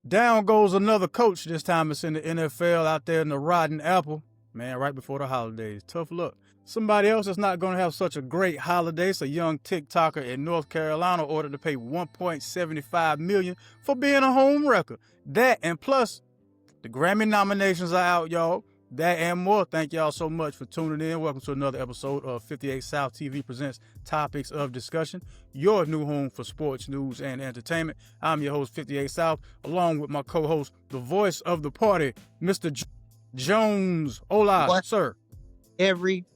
Down goes another coach. This time it's in the NFL out there in the rotten apple. Man, right before the holidays. Tough luck. Somebody else that's not going to have such a great holiday. It's a young TikToker in North Carolina ordered to pay $1.75 million for being a home wrecker. That and plus, the Grammy nominations are out, y'all. That and more. Thank y'all so much for tuning in. Welcome to another episode of 58South TV presents Topics of Discussion, your new home for sports, news, and entertainment. I'm your host, 58South, along with my co-host, the voice of the party, Mr. Jones. Hola, What? Sir. Everybody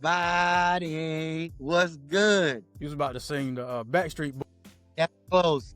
was good. He was about to sing the Backstreet Boys.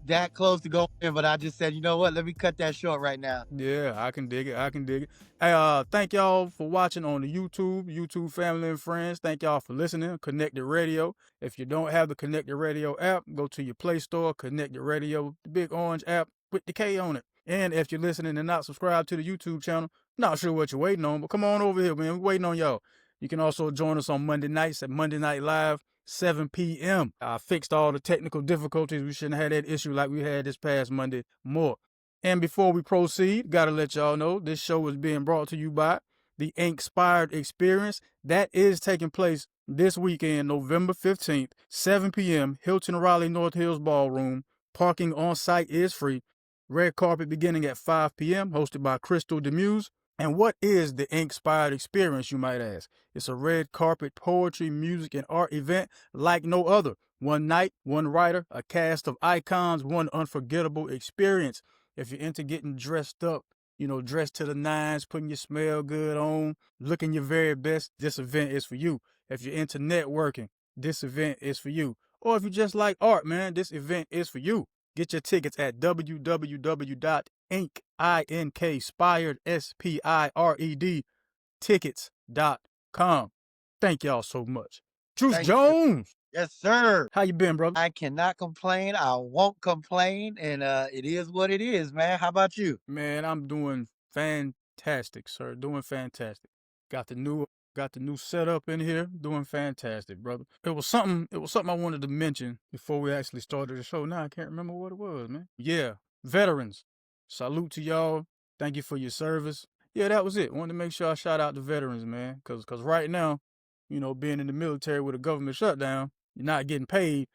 That close to going in, but I just said, you know what? Let me cut that short right now. Yeah, I can dig it. Hey, thank y'all for watching on the YouTube family and friends. Thank y'all for listening. Connected Radio. If you don't have the Connected Radio app, go to your Play Store, Connected Radio, the big orange app with the K on it. And if you're listening and not subscribed to the YouTube channel, not sure what you're waiting on, but come on over here, man. We're waiting on y'all. You can also join us on Monday nights at Monday Night Live, 7 p.m. I fixed all the technical difficulties. We shouldn't have had that issue like we had this past Monday more. And before we proceed, got to let y'all know this show is being brought to you by the Inspired Experience. That is taking place this weekend, November 15th, 7 p.m., Hilton Raleigh North Hills Ballroom. Parking on site is free. Red carpet beginning at 5 p.m., hosted by Crystal Demuse. And what is the Inspired Experience, you might ask? It's a red carpet poetry, music, and art event like no other. One night, one writer, a cast of icons, one unforgettable experience. If you're into getting dressed up, dressed to the nines, putting your smell good on, looking your very best, this event is for you. If you're into networking, this event is for you. Or if you just like art, man, this event is for you. Get your tickets at www.inspired tickets.com. Thank y'all so much. Joose Jones. Yes, sir. How you been, brother? I cannot complain. I won't complain. And it is what it is, man. How about you? Man, I'm doing fantastic, sir. Doing fantastic. Got the new setup in here. Doing fantastic, brother. It was something I wanted to mention before we actually started the show. Now I can't remember what it was, man. Yeah, veterans. Salute to y'all. Thank you for your service. Yeah, that was it. Wanted to make sure I shout out the veterans, man. Cause right now, being in the military with a government shutdown, you're not getting paid.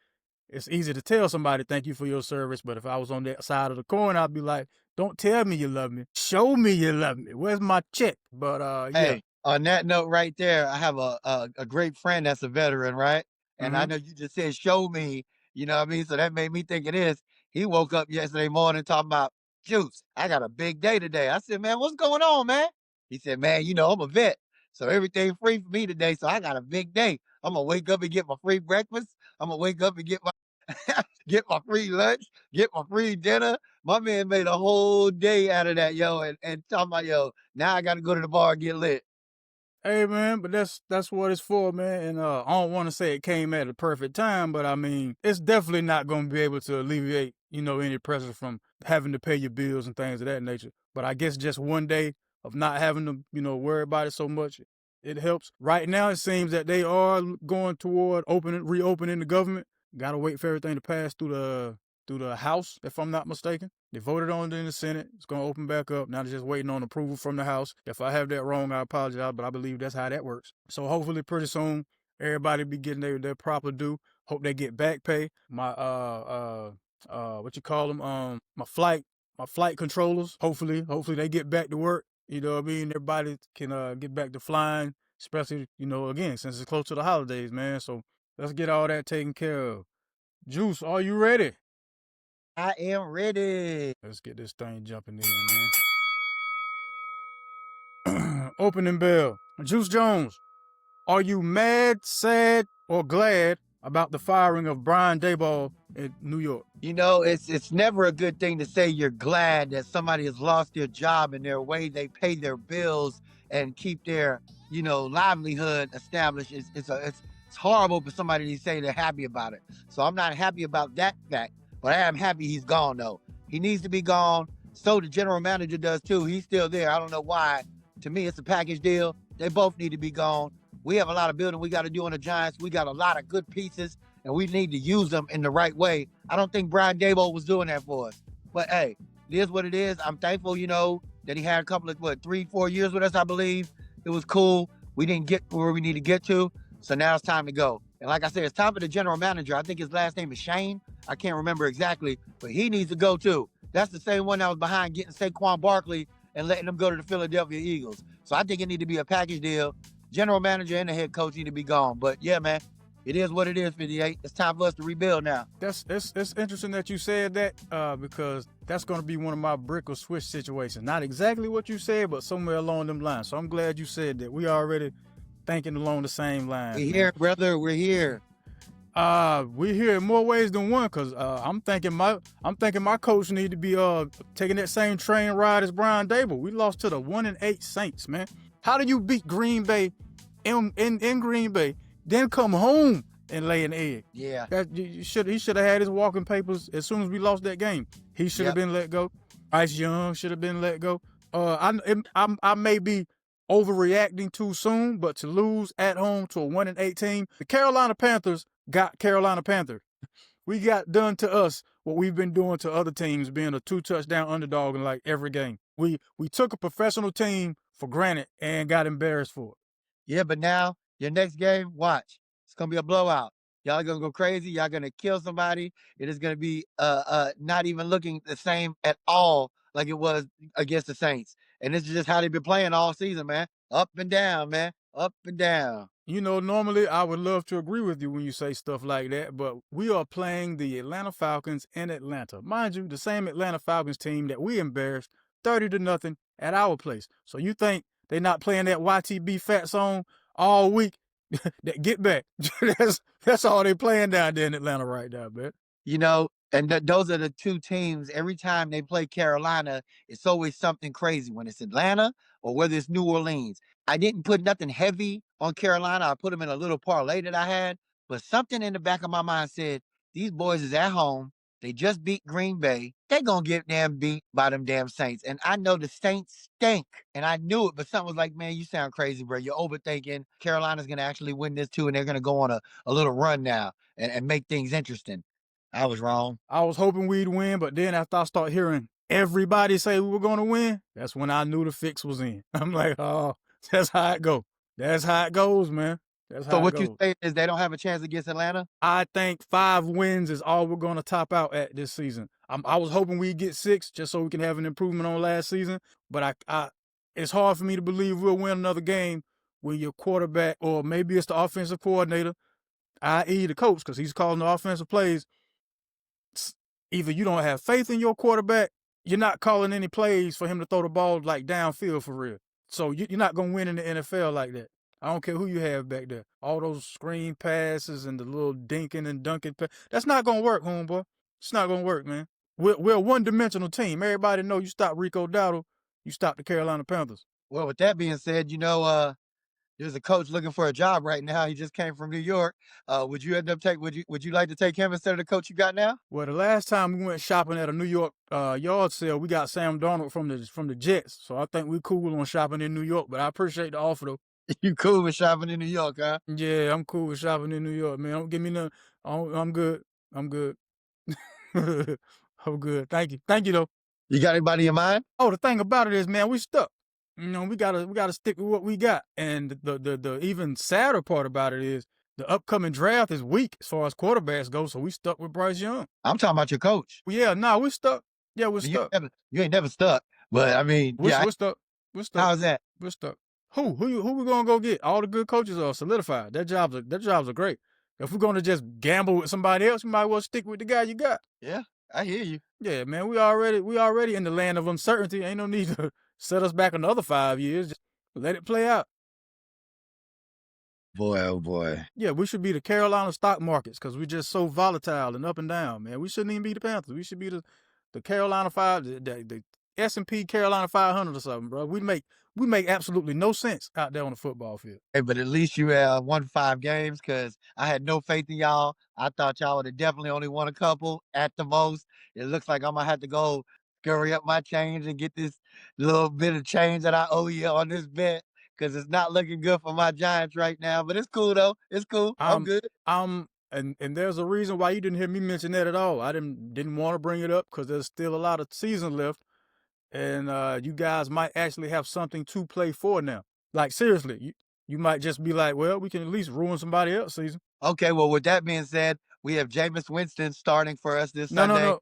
It's easy to tell somebody thank you for your service, but if I was on that side of the coin, I'd be like, don't tell me you love me. Show me you love me. Where's my check? But yeah. Hey, on that note right there, I have a great friend that's a veteran, right? And I know you just said show me, you know what I mean? So that made me think of this. He woke up yesterday morning talking about, Joose, I got a big day today. I said, man, what's going on, man? He said, man, I'm a vet. So everything free for me today. So I got a big day. I'm going to wake up and get my free breakfast. I'm going to wake up and get my get my free lunch, get my free dinner. My man made a whole day out of that, yo. And talking about, yo, now I got to go to the bar and get lit. Hey, man, but that's what it's for, man. And I don't want to say it came at a perfect time, but I mean, it's definitely not going to be able to alleviate, any pressure from having to pay your bills and things of that nature. But I guess just one day of not having to, worry about it so much, it helps. Right now, it seems that they are going toward reopening the government. Got to wait for everything to pass through the House, if I'm not mistaken. They voted on it in the Senate. It's going to open back up. Now they're just waiting on approval from the House. If I have that wrong, I apologize, but I believe that's how that works. So hopefully pretty soon, everybody be getting their proper due. Hope they get back pay. My, my flight controllers, hopefully they get back to work. You know what I mean? Everybody can get back to flying, especially, again, since it's close to the holidays, man. So let's get all that taken care of. Joose, are you ready? I am ready. Let's get this thing jumping in, man. Opening bell. Joose Jones, are you mad, sad, or glad about the firing of Brian Dabol in New York? It's never a good thing to say you're glad that somebody has lost their job and their way they pay their bills and keep their, livelihood established. It's horrible for somebody to say they're happy about it. So I'm not happy about that fact, but I am happy he's gone, though. He needs to be gone. So the general manager does, too. He's still there. I don't know why. To me, it's a package deal. They both need to be gone. We have a lot of building we got to do on the Giants. We got a lot of good pieces, and we need to use them in the right way. I don't think Brian Dabol was doing that for us. But, hey, It is what it is. I'm thankful, that he had a couple of 3, 4 years with us. I believe it was cool. We didn't get where we need to get to, so now it's time to go. And like I said, it's time for the general manager. I think his last name is Shane. I can't remember exactly, but he needs to go too. That's the same one that was behind getting Saquon Barkley and letting him go to the Philadelphia Eagles. So I think it need to be a package deal. General manager and the head coach need to be gone. But yeah, man, it is what it is, 58. It's time for us to rebuild now. It's interesting that you said that because that's going to be one of my brick or switch situations. Not exactly what you said, but somewhere along them lines. So I'm glad you said that. We already thinking along the same lines. We're here, brother. We're here. We're here in more ways than one, cause I'm thinking my coach need to be taking that same train ride as Brian Dabol. We lost to the 1-8 Saints, man. How do you beat Green Bay in Green Bay, then come home and lay an egg? Yeah. He should have had his walking papers as soon as we lost that game. He should have been let go. Ice Young should have been let go. I may be overreacting too soon, but to lose at home to a 1-8 team, the Carolina Panthers got Carolina Panthers. We got done to us what we've been doing to other teams, being a 2-touchdown underdog in like every game. We took a professional team for granted and got embarrassed for it. Yeah, but now your next game, watch. It's gonna be a blowout. Y'all are gonna go crazy. Y'all gonna kill somebody. It is gonna be not even looking the same at all like it was against the Saints. And this is just how they've been playing all season, man. Up and down, man. Up and down. Normally I would love to agree with you when you say stuff like that, but we are playing the Atlanta Falcons in Atlanta. Mind you, the same Atlanta Falcons team that we embarrassed 30-0 at our place. So you think they're not playing that YTB fat song all week? That get back. that's all they're playing down there in Atlanta right now, man. And those are the two teams. Every time they play Carolina, it's always something crazy. When it's Atlanta or whether it's New Orleans, I didn't put nothing heavy on Carolina. I put them in a little parlay that I had, but something in the back of my mind said, these boys is at home. They just beat Green Bay. They're going to get damn beat by them damn Saints. And I know the Saints stink. And I knew it, but something was like, man, you sound crazy, bro. You're overthinking. Carolina's going to actually win this too, and they're going to go on a little run now and make things interesting. I was wrong. I was hoping we'd win, but then after I start hearing everybody say we were going to win, that's when I knew the fix was in. I'm like, oh, that's how it goes. That's how it goes, man. So what you say is they don't have a chance against Atlanta? I think 5 wins is all we're going to top out at this season. I was hoping we'd get 6 just so we can have an improvement on last season, but it's hard for me to believe we'll win another game when your quarterback, or maybe it's the offensive coordinator, i.e. the coach, because he's calling the offensive plays. Either you don't have faith in your quarterback, you're not calling any plays for him to throw the ball like downfield for real. So you're not going to win in the NFL like that. I don't care who you have back there. All those screen passes and the little dinking and dunking. That's not going to work, homeboy. It's not going to work, man. We're a one-dimensional team. Everybody know you stop Rico Dowdle, you stop the Carolina Panthers. Well, with that being said, there's a coach looking for a job right now. He just came from New York. Would you like to take him instead of the coach you got now? Well, the last time we went shopping at a New York yard sale, we got Sam Darnold from the Jets. So I think we're cool on shopping in New York. But I appreciate the offer though. You cool with shopping in New York, huh? Yeah, I'm cool with shopping in New York, man. Don't give me none. I'm good. I'm good. I'm good. Thank you though. You got anybody in mind? Oh, the thing about it is, man, we stuck. We gotta stick with what we got. And the even sadder part about it is the upcoming draft is weak as far as quarterbacks go. So we stuck with Bryce Young. I'm talking about your coach. Well, yeah, we're stuck. Yeah, we're stuck. You ain't never stuck. But I mean, we're stuck. We're stuck. How's that? We're stuck. Who we gonna go get? All the good coaches are solidified. Their jobs are great. If we're gonna just gamble with somebody else, you might well stick with the guy you got. Yeah, I hear you. Yeah, man, we already in the land of uncertainty. Ain't no need to set us back another 5 years. Just let it play out. Boy, oh boy. Yeah, we should be the Carolina stock markets because we're just so volatile and up and down, man. We shouldn't even be the Panthers. We should be the Carolina 5, the S&P Carolina 500 or something, bro. We make absolutely no sense out there on the football field. Hey, but at least you won 5 games because I had no faith in y'all. I thought y'all would have definitely only won a couple at the most. It looks like I'm going to have to go scurry up my change and get this little bit of change that I owe you on this bet because it's not looking good for my Giants right now. But it's cool, though. It's cool. I'm good. And there's a reason why you didn't hear me mention that at all. I didn't want to bring it up because there's still a lot of season left. and you guys might actually have something to play for now. Like seriously, you might just be like, well, we can at least ruin somebody else's season. Okay, well, with that being said, we have Jameis Winston starting for us this No, no, Sunday.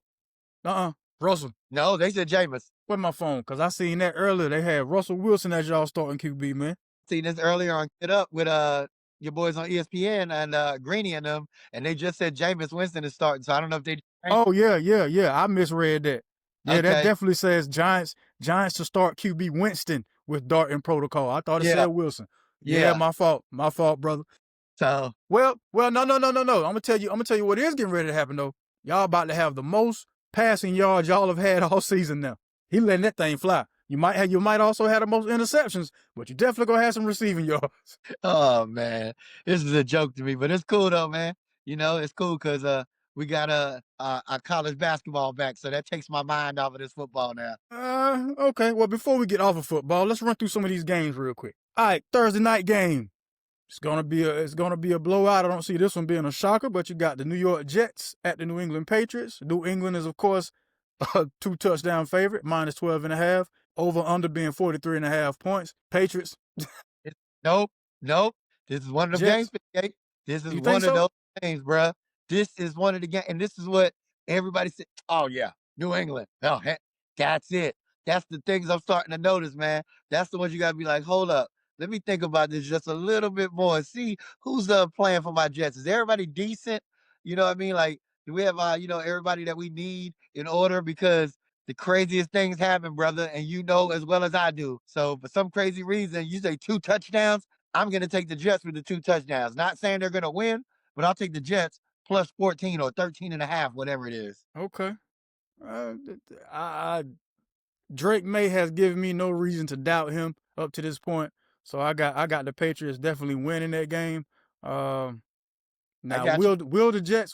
no. Russell. No, they said Jameis. Where's my phone? Because I seen that earlier. They had Russell Wilson as y'all starting QB, man. Seen this earlier on Get Up with your boys on ESPN and Greeny and them, and they just said Jameis Winston is starting. So I don't know if they. Oh yeah. I misread that. Yeah, that Okay. definitely says Giants to start QB Winston with Darton protocol. I thought it said Wilson. Yeah, my fault, brother. So well, no. I'm gonna tell you what is getting ready to happen though. Y'all about to have the most passing yards y'all have had all season now. He letting that thing fly. You might also have the most interceptions, but you definitely gonna have some receiving yards. Oh man, this is a joke to me, but it's cool though, man. You know, it's cool because we got a college basketball back, so that takes my mind off of this football now. Okay. Well, before we get off of football, let's run through some of these games real quick. All right, Thursday night game. It's gonna be a blowout. I don't see this one being a shocker, but you got the New York Jets at the New England Patriots. New England is, of course, a 2-touchdown favorite, minus 12.5. Over under being 43.5 points. Patriots. Nope. This is one of the games. This is one of those games, bruh. This is one of the games, and this is what everybody said. Oh yeah, New England. Oh, heck, that's it. That's the things I'm starting to notice, man. That's the ones you gotta be like, hold up. Let me think about this just a little bit more and see who's playing for my Jets. Is everybody decent? You know what I mean? Like, do we have everybody that we need in order? Because the craziest things happen, brother, and you know as well as I do. So for some crazy reason, you say 2 touchdowns. I'm gonna take the Jets with the 2 touchdowns. Not saying they're gonna win, but I'll take the Jets plus 14 or 13.5, whatever it is. Okay. Drake May has given me no reason to doubt him up to this point. So I got the Patriots definitely winning that game. Now will the Jets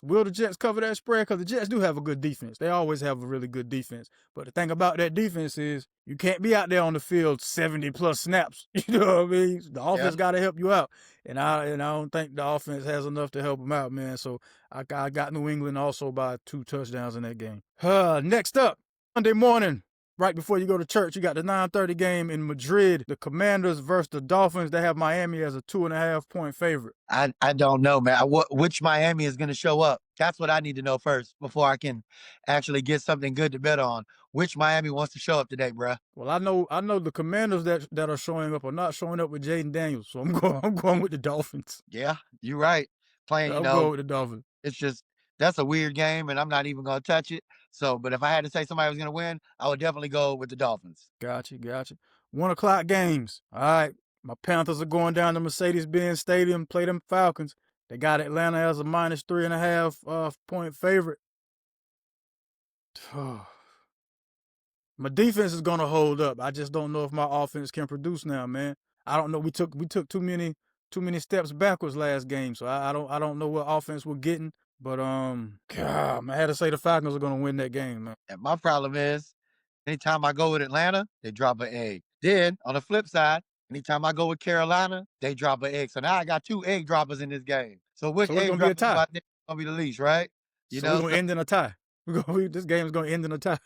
cover that spread? Because the Jets do have a good defense. They always have a really good defense. But the thing about that defense is you can't be out there on the field 70 plus snaps. You know what I mean? The offense got to help you out, and I don't think the offense has enough to help them out, man. So I got New England also by 2 touchdowns in that game. Next up, Monday morning. Right before you go to church, you got the 9:30 game in Madrid. The Commanders versus the Dolphins. They have Miami as a 2.5 point favorite. I don't know, man. Which Miami is going to show up? That's what I need to know first before I can actually get something good to bet on. Which Miami wants to show up today, bruh? Well, I know the Commanders that are showing up are not showing up with Jaden Daniels, so I'm going with the Dolphins. Yeah, you're right. I'm going with the Dolphins. It's just that's a weird game, and I'm not even going to touch it. So, but if I had to say somebody was going to win, I would definitely go with the Dolphins. Gotcha. 1:00 games. All right. My Panthers are going down to Mercedes-Benz Stadium, play them Falcons. They got Atlanta as a minus 3.5 point favorite. My defense is gonna hold up. I just don't know if my offense can produce now, man. I don't know. We took too many steps backwards last game, so I don't know what offense we're getting. But God, I had to say the Falcons are gonna win that game, man. And my problem is, anytime I go with Atlanta, they drop an egg. Then on the flip side, anytime I go with Carolina, they drop an egg. So now I got 2 egg droppers in this game. So which egg dropper do I think is gonna be the least, right? We're gonna end in a tie. This game is gonna end in a tie.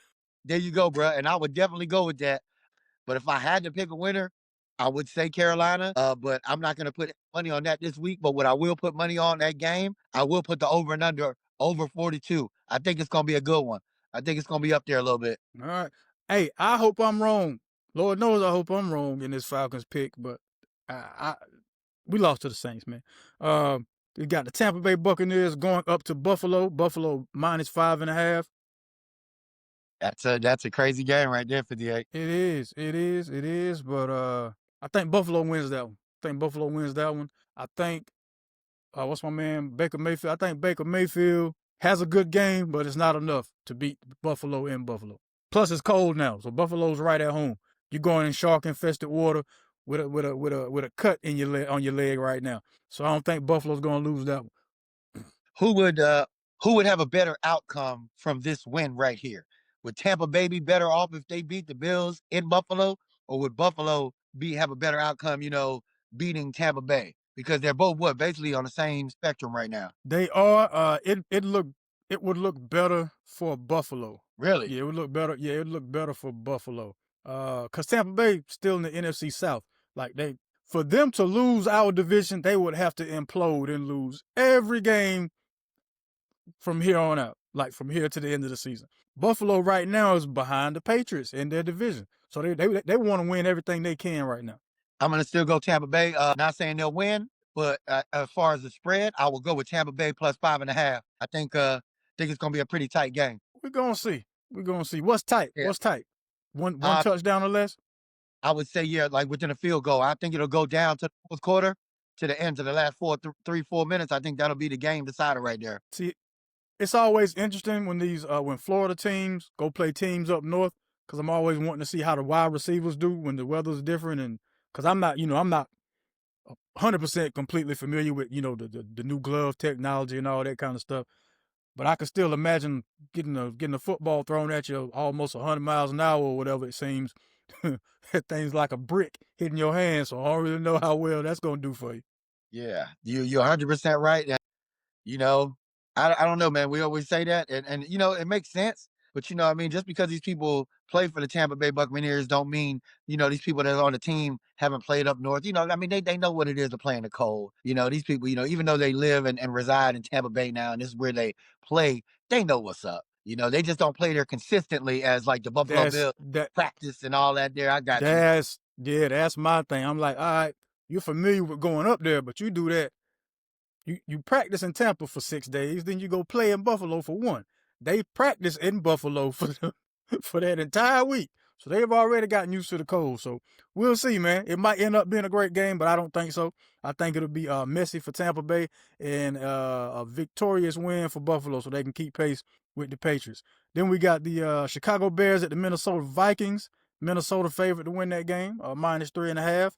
There you go, bro. And I would definitely go with that. But if I had to pick a winner, I would say Carolina. But I'm not gonna put money on that this week. But what I will put money on that game, I will put the over and under over 42. I think it's gonna be a good one. I think it's gonna be up there a little bit. All right. Hey, I hope I'm wrong. Lord knows I hope I'm wrong in this Falcons pick, but we lost to the Saints, man. We got the Tampa Bay Buccaneers going up to Buffalo. Buffalo minus 5.5. That's a crazy game right there, 58. It is. But I think Buffalo wins that one. I think what's my man Baker Mayfield? I think Baker Mayfield has a good game, but it's not enough to beat Buffalo in Buffalo. Plus, it's cold now, so Buffalo's right at home. You're going in shark-infested water with a cut in your leg on your leg right now. So I don't think Buffalo's going to lose that one. Who would have a better outcome from this win right here? Would Tampa Bay be better off if they beat the Bills in Buffalo, or would Buffalo have a better outcome, beating Tampa Bay? Because they're both basically on the same spectrum right now. They are. It would look better for Buffalo. Really? Yeah, it would look better. Yeah, it would look better for Buffalo. Cause Tampa Bay still in the NFC South. Like for them to lose our division, they would have to implode and lose every game from here on out. Like from here to the end of the season. Buffalo right now is behind the Patriots in their division, so they want to win everything they can right now. I'm gonna still go Tampa Bay. Not saying they'll win, but as far as the spread, I will go with Tampa Bay plus 5.5. I think it's gonna be a pretty tight game. We're gonna see. We're gonna see. What's tight? Yeah. What's tight? One Uh, touchdown or less. I would say yeah, like within a field goal. I think it'll go down to the fourth quarter, to the end, to the last 4 minutes. I think that'll be the game decider right there. See, it's always interesting when when Florida teams go play teams up north, because I'm always wanting to see how the wide receivers do when the weather's different, and because I'm not 100% completely familiar with the new glove technology and all that kind of stuff. But I can still imagine getting a football thrown at you almost 100 miles an hour or whatever it seems. That thing's like a brick hitting your hand, so I don't really know how well that's gonna do for you. Yeah, you're 100% right. You know, I don't know, man. We always say that, and it makes sense. But I mean, just because these people play for the Tampa Bay Buccaneers don't mean these people that are on the team haven't played up north. I mean, they know what it is to play in the cold. These people, even though they live and reside in Tampa Bay now, and this is where they play, they know what's up. They just don't play there consistently as like the Buffalo That's Bills that practice and all that. There, I got you. that's my thing. I'm like, all right, you're familiar with going up there, but you do that. You practice in Tampa for 6 days, then you go play in Buffalo for one. They practice in Buffalo for that entire week. So they've already gotten used to the cold. So we'll see, man. It might end up being a great game, but I don't think so. I think it'll be messy for Tampa Bay and a victorious win for Buffalo so they can keep pace with the Patriots. Then we got the Chicago Bears at the Minnesota Vikings. Minnesota favorite to win that game, -3.5.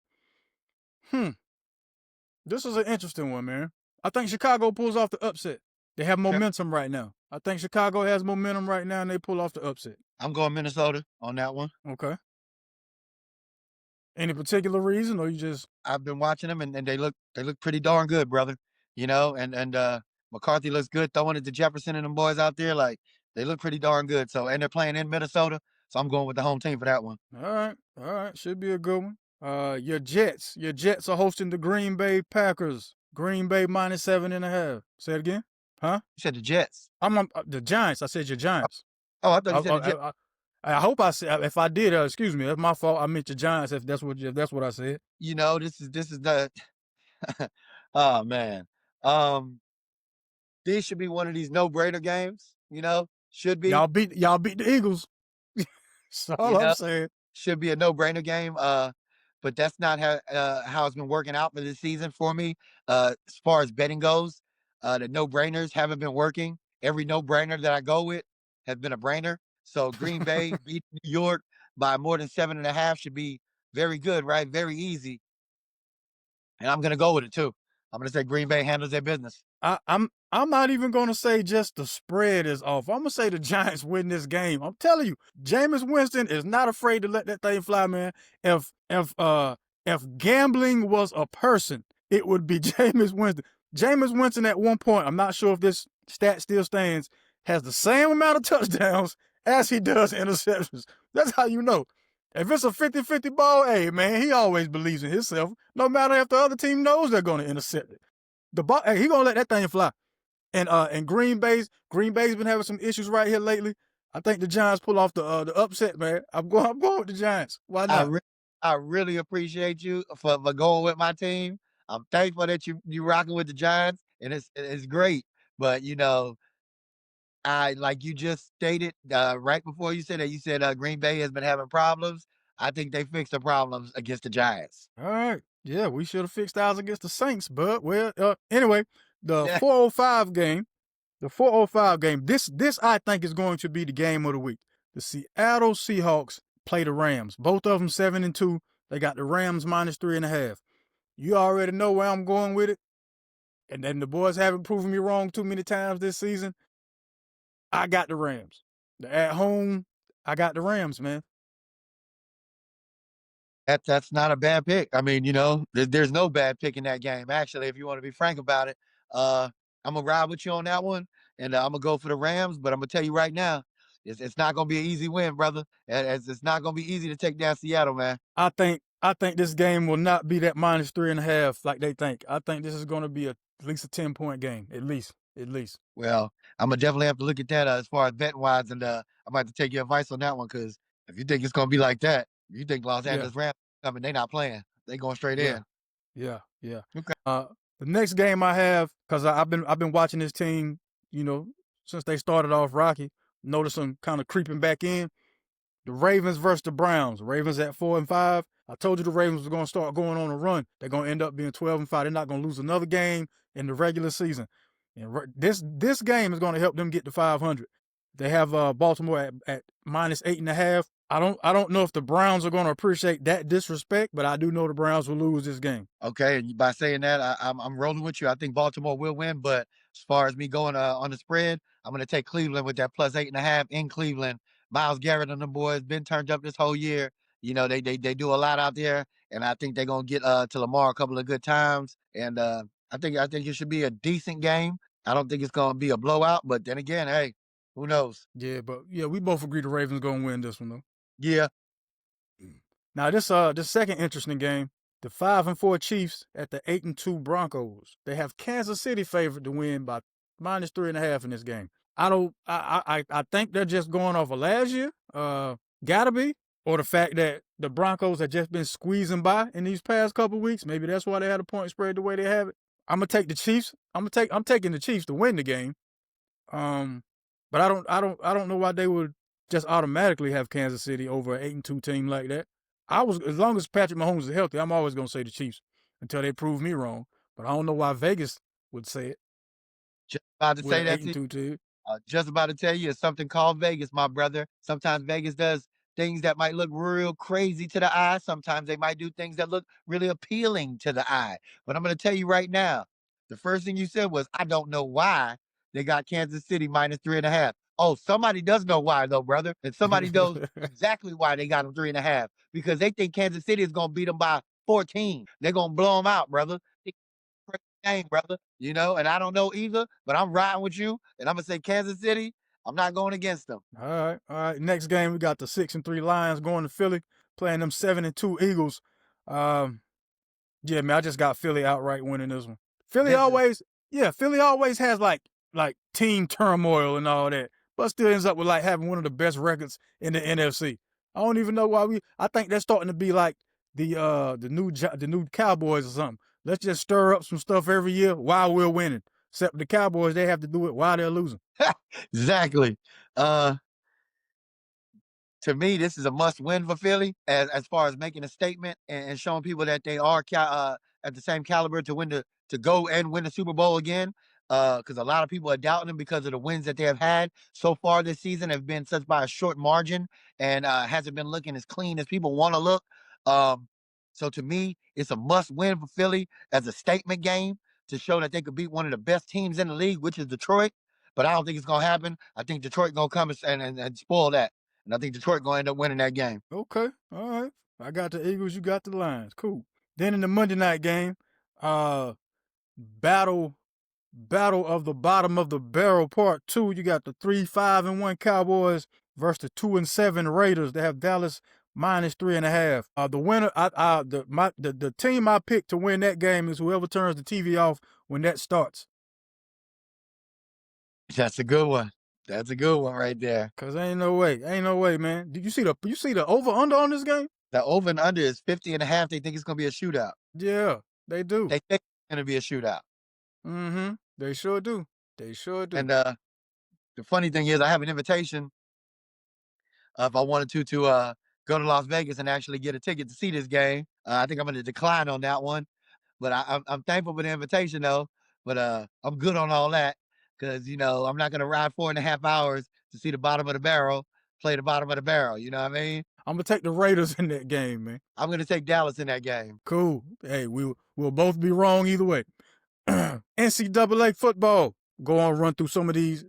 This is an interesting one, man. I think Chicago pulls off the upset. They have Okay. momentum right now. I think Chicago has momentum right now, and they pull off the upset. I'm going Minnesota on that one. Okay. Any particular reason, or you just I've been watching them, and they look pretty darn good, brother. And McCarthy looks good throwing it to Jefferson and them boys out there. Like they look pretty darn good. So and they're playing in Minnesota, so I'm going with the home team for that one. all right? Should be a good one. Your Jets are hosting the Green Bay Packers. Green Bay -7.5. Say it again, huh? You said the Jets. I'm the Giants. I said your Giants. Oh, I thought I, you said the Jets. I hope I said. If I did, excuse me. That's my fault. I meant your Giants. If that's what I said. This is the. Oh man, um, these should be one of these no-brainer games. Should be. Y'all beat the Eagles. That's You all I'm know, saying. should be a no-brainer game. But that's not how it's been working out for this season for me. As far as betting goes, the no-brainers haven't been working. Every no-brainer that I go with has been a brainer. So Green Bay beat New York by more than 7.5 should be very good, right? Very easy. And I'm gonna go with it too. I'm gonna say Green Bay handles their business. I'm not even gonna say just the spread is off. I'm gonna say the Giants win this game. I'm telling you, Jameis Winston is not afraid to let that thing fly, man. If gambling was a person, it would be Jameis Winston. Jameis Winston at one point, I'm not sure if this stat still stands, has the same amount of touchdowns as he does interceptions. That's how you know. If it's a 50-50 ball, hey man, he always believes in himself, no matter if the other team knows they're gonna intercept it. The ball, hey, he gonna let that thing fly. And Green Bay's been having some issues right here lately. I think the Giants pull off the upset, man. I'm going with the Giants. Why I not? re- I really appreciate you for going with my team. I'm thankful that you rocking with the Giants, and it's great. But I like you just stated right before you said that you said Green Bay has been having problems. I think they fixed the problems against the Giants. All right. Yeah, we should have fixed ours against the Saints, but well, anyway, the Yeah. 405 game, the 405 game. This I think is going to be the game of the week. The Seattle Seahawks play the Rams. Both of them 7-2. They got the Rams -3.5. You already know where I'm going with it. And then the boys haven't proven me wrong too many times this season. I got the Rams. At home, I got the Rams, man. That's not a bad pick. I mean, there's no bad pick in that game. Actually, if you want to be frank about it, I'm gonna ride with you on that one, and I'm gonna go for the Rams. But I'm gonna tell you right now, It's not gonna be an easy win, brother. It's not gonna be easy to take down Seattle, man. I think this game will not be that -3.5 like they think. I think this is going to be at least a 10-point game, at least. Well, I'm gonna definitely have to look at that as far as betting wise, and I might have to take your advice on that one because if you think it's gonna be like that, you think Los Yeah, Angeles Rams coming, they not playing. They going straight yeah, in. yeah. Okay. The next game I have, because I've been watching this team, you know, since they started off rocky. Notice them kind of creeping back in. The Ravens versus the Browns. Ravens at 4-5. I told you the Ravens were going to start going on a run. They're going to end up being 12-5. They're not going to lose another game in the regular season. And this game is going to help them get to 500. They have Baltimore at -8.5. I don't know if the Browns are going to appreciate that disrespect, but I do know the Browns will lose this game. Okay, and by saying that, I'm rolling with you. I think Baltimore will win, but as far as me going on the spread, I'm going to take Cleveland with that +8.5 in Cleveland. Miles Garrett and the boys been turned up this whole year. You know they do a lot out there, and I think they're gonna get to Lamar a couple of good times. And I think it should be a decent game. I don't think it's gonna be a blowout, but then again, hey, who knows? Yeah, but yeah, we both agree the Ravens going to win this one though. Yeah, Now this second interesting game, the 5-4 Chiefs at the 8-2 Broncos. They have Kansas City favored to win by -3.5 in this game. I think they're just going off of last year. Gotta be. Or the fact that the Broncos have just been squeezing by in these past couple weeks. Maybe that's why they had a point spread the way they have it. I'm gonna take the Chiefs. I'm taking the Chiefs to win the game. But I don't know why they would just automatically have Kansas City over an 8-2 team like that. As long as Patrick Mahomes is healthy, I'm always gonna say the Chiefs until they prove me wrong. But I don't know why Vegas would say it just about to with say an that eight to and you. two team. Just about to tell you, it's something called Vegas, my brother. Sometimes Vegas does things that might look real crazy to the eye. Sometimes they might do things that look really appealing to the eye. But I'm going to tell you right now, the first thing you said was, I don't know why they got Kansas City -3.5. Oh, somebody does know why, though, brother. And somebody knows exactly why they got them 3.5 because they think Kansas City is going to beat them by 14. They're going to blow them out, brother. Game, brother. You know, and I don't know either, but I'm riding with you, and I'm gonna say Kansas City. I'm not going against them. All right. Next game, we got the 6-3 Lions going to Philly, playing them 7-2 Eagles. Um, yeah, man, I just got Philly outright winning this one. Philly This is always has like team turmoil and all that, but still ends up with like having one of the best records in the NFC. I don't even know why I think they're starting to be like the new Cowboys or something. Let's just stir up some stuff every year while we're winning. Except the Cowboys, they have to do it while they're losing. exactly. To me, this is a must win for Philly as far as making a statement and showing people that they are at the same caliber to to go and win the Super Bowl again. Because a lot of people are doubting them because of the wins that they have had so far this season have been such by a short margin and hasn't been looking as clean as people want to look. Um, so to me, it's a must win for Philly as a statement game to show that they could beat one of the best teams in the league, which is Detroit. But I don't think it's gonna happen. I think Detroit gonna come and spoil that. And I think Detroit going to end up winning that game. Okay, all right. I got the Eagles, you got the Lions. Cool. Then in the Monday night game, uh, battle of the bottom of the barrel part 2. You got the 3-5-1 Cowboys versus the 2-7 Raiders. They have Dallas -3.5. The winner, the team I picked to win that game is whoever turns the TV off when that starts. That's a good one. That's a good one right there. Cause ain't no way, man. Did you see the over under on this game? The over and under is 50.5. They think it's going to be a shootout. Yeah, they do. They think it's going to be a shootout. Mm-hmm. They sure do. They sure do. And the funny thing is, I have an invitation if I wanted to go to Las Vegas and actually get a ticket to see this game. I think I'm going to decline on that one. But I'm thankful for the invitation though. But I'm good on all that because I'm not gonna ride 4.5 hours to see the bottom of the barrel play the bottom of the barrel. You know what I mean? I'm gonna take the Raiders in that game, man. I'm gonna take Dallas in that game. Cool. Hey, we'll both be wrong either way. NCAA football. Go on, run through some of these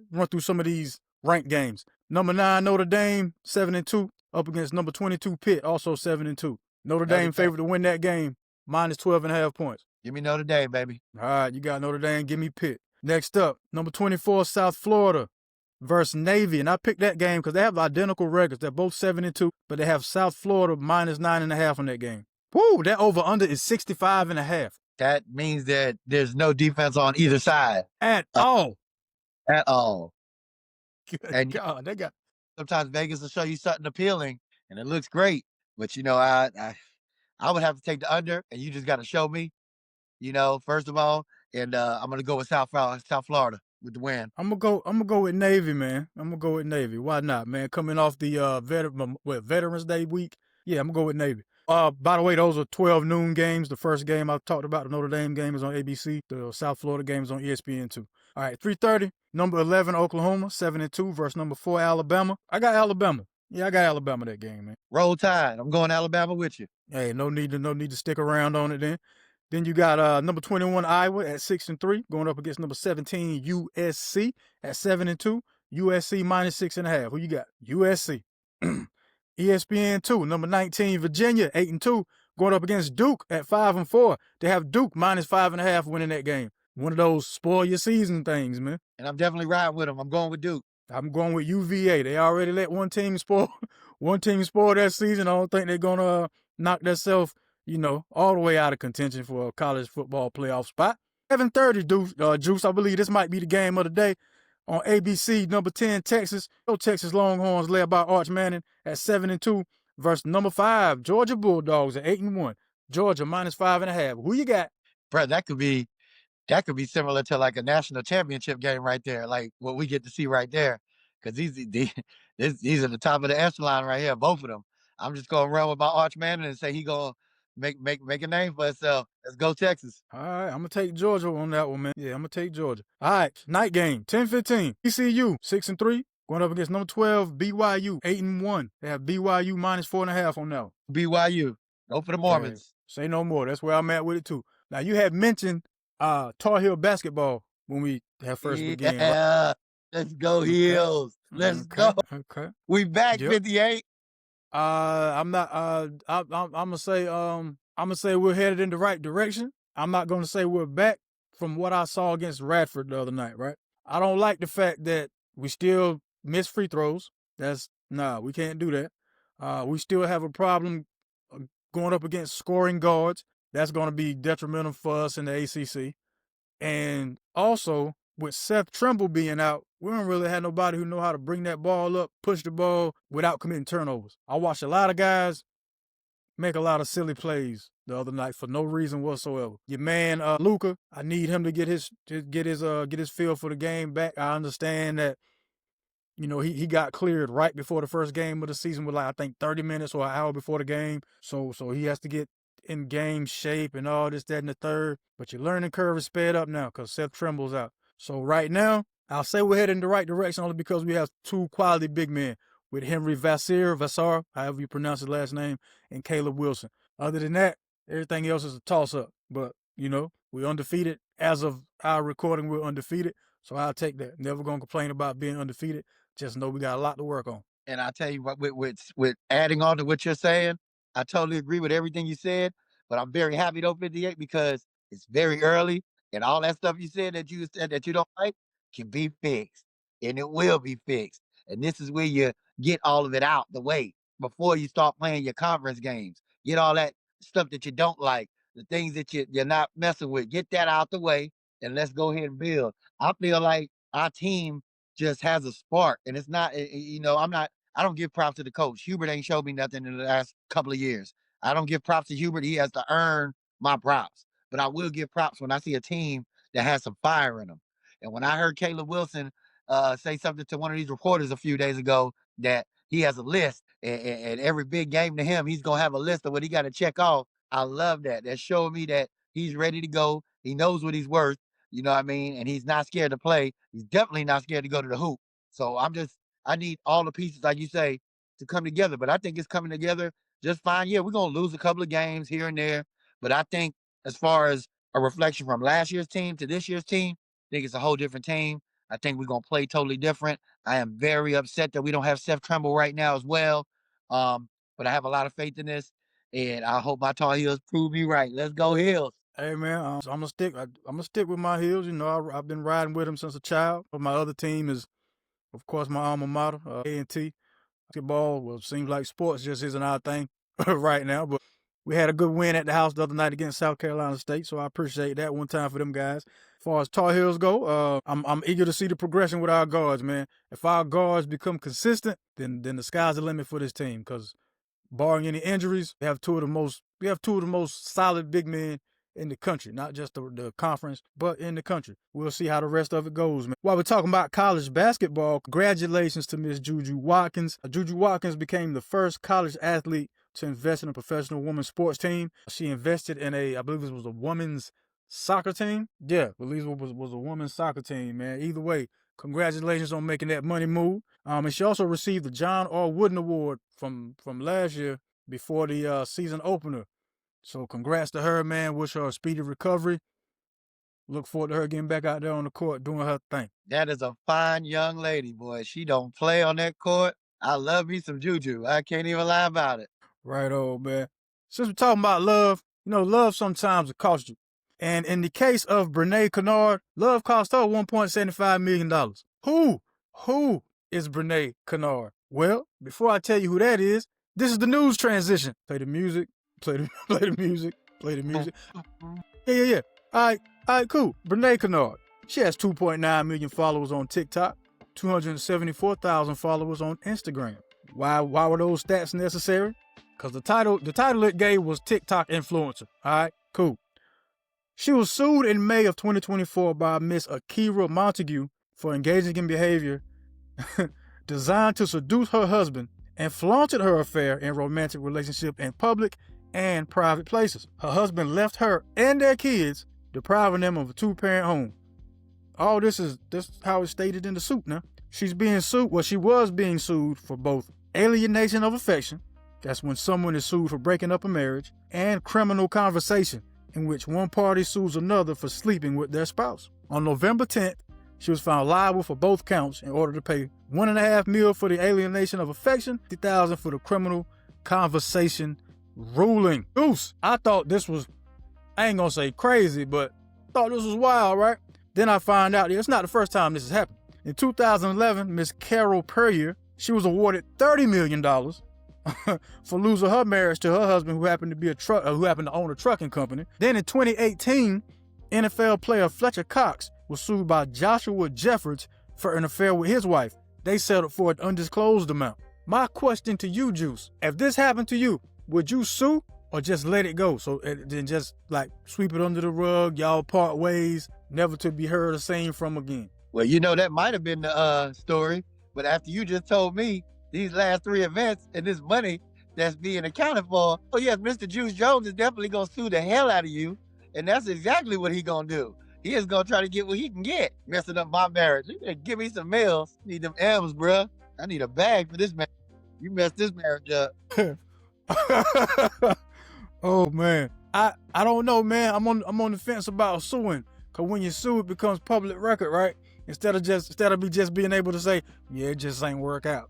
ranked games. Number 9 Notre Dame 7-2 up against number 22 Pitt, also 7-2. Notre Dame favored to win that game -12.5 points. Give me Notre Dame, baby. All right, you got Notre Dame. Give me Pitt. Next up, number 24 South Florida versus Navy, and I picked that game because they have identical records. They're both 7-2, but they have South Florida minus 9.5 on that game. Woo, that over under is 65.5 That means that there's no defense on either side at all. at all. Good And God, they got. sometimes Vegas will show you something appealing, and it looks great. But I would have to take the under, and you just got to show me. First of all, and I'm gonna go with South Florida with the win. I'm gonna go with Navy, man. I'm gonna go with Navy. Why not, man? Coming off the Veterans Day week, yeah, I'm gonna go with Navy. By the way, those are 12 noon games. The first game I talked about, the Notre Dame game, is on ABC. The South Florida game is on ESPN2. All right, 3:30. Number 11 Oklahoma, 7-2 versus number 4 Alabama. I got Alabama. Yeah, I got Alabama that game, man. Roll Tide. I'm going Alabama with you. Hey, no need to stick around on it then. Then you got number 21 Iowa at 6-3 going up against number 17 USC at 7-2. USC minus 6.5. Who you got? USC. ESPN2 number 19 Virginia 8-2 going up against Duke at 5-4. They have Duke minus 5.5 winning that game. One of those spoil your season things, man. And I'm definitely riding with them. I'm going with Duke. I'm going with UVA. They already let one team spoil that season. I don't think they're gonna knock themselves, all the way out of contention for a college football playoff spot. 7:30, Joose. I believe this might be the game of the day on ABC. Number 10 Texas. Texas Longhorns led by Arch Manning at 7-2 versus number 5 Georgia Bulldogs at 8-1. Georgia minus 5.5. Who you got? Bro, that could be similar to like a national championship game right there, like what we get to see right there. Because these are the top of the echelon right here, both of them. I'm just gonna run with my Arch Manning and say he gonna make a name for himself. Let's go Texas. All right, I'm gonna take Georgia on that one, man. Yeah, I'm gonna take Georgia. All right, night game, 10:15. ECU 6-3 going up against number 12 BYU 8-1. They have BYU minus 4.5 on that one. BYU, go for the Mormons. Say no more. That's where I'm at with it too. Now you had mentioned Tar Heel basketball when we had first began. Yeah, right? Let's go Heels. Let's go. Okay. We back 58. I'm not. I'm gonna say we're headed in the right direction. I'm not gonna say we're back from what I saw against Radford the other night. Right. I don't like the fact that we still miss free throws. We can't do that. We still have a problem going up against scoring guards. That's going to be detrimental for us in the ACC. And also, with Seth Trimble being out, we don't really have nobody who know how to bring that ball up, push the ball without committing turnovers. I watched a lot of guys make a lot of silly plays the other night for no reason whatsoever. Your man Luka, I need him to get his feel for the game back. I understand that he got cleared right before the first game of the season with I think 30 minutes or an hour before the game. So he has to get in game shape and all this, that, and the third. But your learning curve is sped up now because Seth Trimble's out. So right now, I'll say we're heading in the right direction only because we have two quality big men with Henry Vassar, however you pronounce his last name, and Caleb Wilson. Other than that, everything else is a toss-up. But, we're undefeated. As of our recording, we're undefeated. So I'll take that. Never going to complain about being undefeated. Just know we got a lot to work on. And I tell you what, with adding on to what you're saying, I totally agree with everything you said. But I'm very happy though, 58, because it's very early, and all that stuff you said that you don't like can be fixed, and it will be fixed. And this is where you get all of it out the way before you start playing your conference games. Get all that stuff that you don't like, the things that you're not messing with. Get that out the way, and let's go ahead and build. I feel like our team just has a spark, and it's not. I don't give props to the coach. Hubert ain't showed me nothing in the last couple of years. I don't give props to Hubert. He has to earn my props. But I will give props when I see a team that has some fire in them. And when I heard Caleb Wilson say something to one of these reporters a few days ago that he has a list, and every big game to him, he's going to have a list of what he got to check off. I love that. That showed me that he's ready to go. He knows what he's worth. You know what I mean? And he's not scared to play. He's definitely not scared to go to the hoop. So I need all the pieces, like you say, to come together. But I think it's coming together just fine. Yeah, we're going to lose a couple of games here and there. But I think as far as a reflection from last year's team to this year's team, I think it's a whole different team. I think we're going to play totally different. I am very upset that we don't have Seth Trimble right now as well. But I have a lot of faith in this. And I hope my Tar Heels prove me right. Let's go Heels. Hey man, I'm gonna stick with my Heels. I've been riding with them since a child. But my other team is Of course, my alma mater, A&T. Basketball, well, it seems like sports just isn't our thing right now, but we had a good win at the house the other night against South Carolina State, so I appreciate that one time for them guys. As far as Tar Heels go, I'm eager to see the progression with our guards, man. If our guards become consistent, then the sky's the limit for this team, because barring any injuries, we have two of the most solid big men in the country, not just the conference, but in the country. We'll see how the rest of it goes, man. While we're talking about college basketball, congratulations to Miss Juju Watkins. Juju Watkins became the first college athlete to invest in a professional women's sports team. She invested in I believe it was a women's soccer team. Yeah, I believe it was a women's soccer team, man. Either way, congratulations on making that money move. And she also received the John R. Wooden Award from last year before the season opener. So congrats to her, man. Wish her a speedy recovery. Look forward to her getting back out there on the court doing her thing. That is a fine young lady, boy. She don't play on that court. I love me some Juju. I can't even lie about it. Right on, man. Since we're talking about love, love sometimes will cost you. And in the case of Brene Kennard, love cost her $1.75 million. Who is Brene Kennard? Well, before I tell you who that is, this is the news transition. Play the music. Play the music. Yeah. All right, cool. Brene Kennard. She has 2.9 million followers on TikTok, 274,000 followers on Instagram. Why were those stats necessary? Because the title it gave was TikTok influencer. All right, cool. She was sued in May of 2024 by Miss Akira Montague for engaging in behavior designed to seduce her husband and flaunted her affair and romantic relationship in public and private places. Her husband left her and their kids, depriving them of a two-parent home. All this is how it's stated in the suit now. She was being sued for both alienation of affection, that's when someone is sued for breaking up a marriage, and criminal conversation, in which one party sues another for sleeping with their spouse. On November 10th, she was found liable for both counts in order to pay $1.5 million for the alienation of affection, $50,000 for the criminal conversation ruling. Joose, I thought this was, I ain't gonna say crazy, but thought this was wild, right? Then I find out it's not the first time this has happened. In 2011, Miss Carol Puryear, she was awarded $30 million for losing her marriage to her husband, who happened to own a trucking company. Then in 2018, NFL player Fletcher Cox was sued by Joshua Jeffords for an affair with his wife. They settled for an undisclosed amount. My question to you, Joose, if this happened to you, would you sue or just let it go? So then just like sweep it under the rug, y'all part ways, never to be heard or seen from again. Well, that might have been the story, but after you just told me these last three events and this money that's being accounted for, oh yes, Mr. Juice Jones is definitely gonna sue the hell out of you, and that's exactly what he gonna do. He is gonna try to get what he can get, messing up my marriage. You better give me some meals. Need them M's, bruh. I need a bag for this man. You messed this marriage up. Oh man, I don't know, man. I'm on the fence about suing, cause when you sue, it becomes public record, right? Instead of me just being able to say, yeah, it just ain't work out.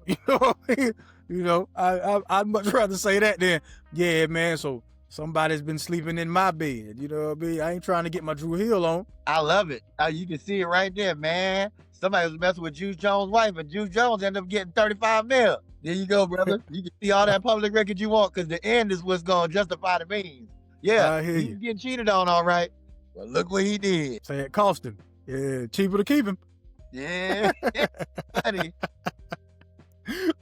I'd much rather say that than, yeah, man. So somebody's been sleeping in my bed. You know what I mean? I ain't trying to get my Drew Hill on. I love it. You can see it right there, man. Somebody was messing with Juice Jones' wife, and Juice Jones ended up getting 35 mil. There you go, brother. You can see all that public record you want, because the end is what's going to justify the means. Yeah, he's getting cheated on, all right. But look what he did. Say it cost him. Yeah, cheaper to keep him. Yeah, buddy.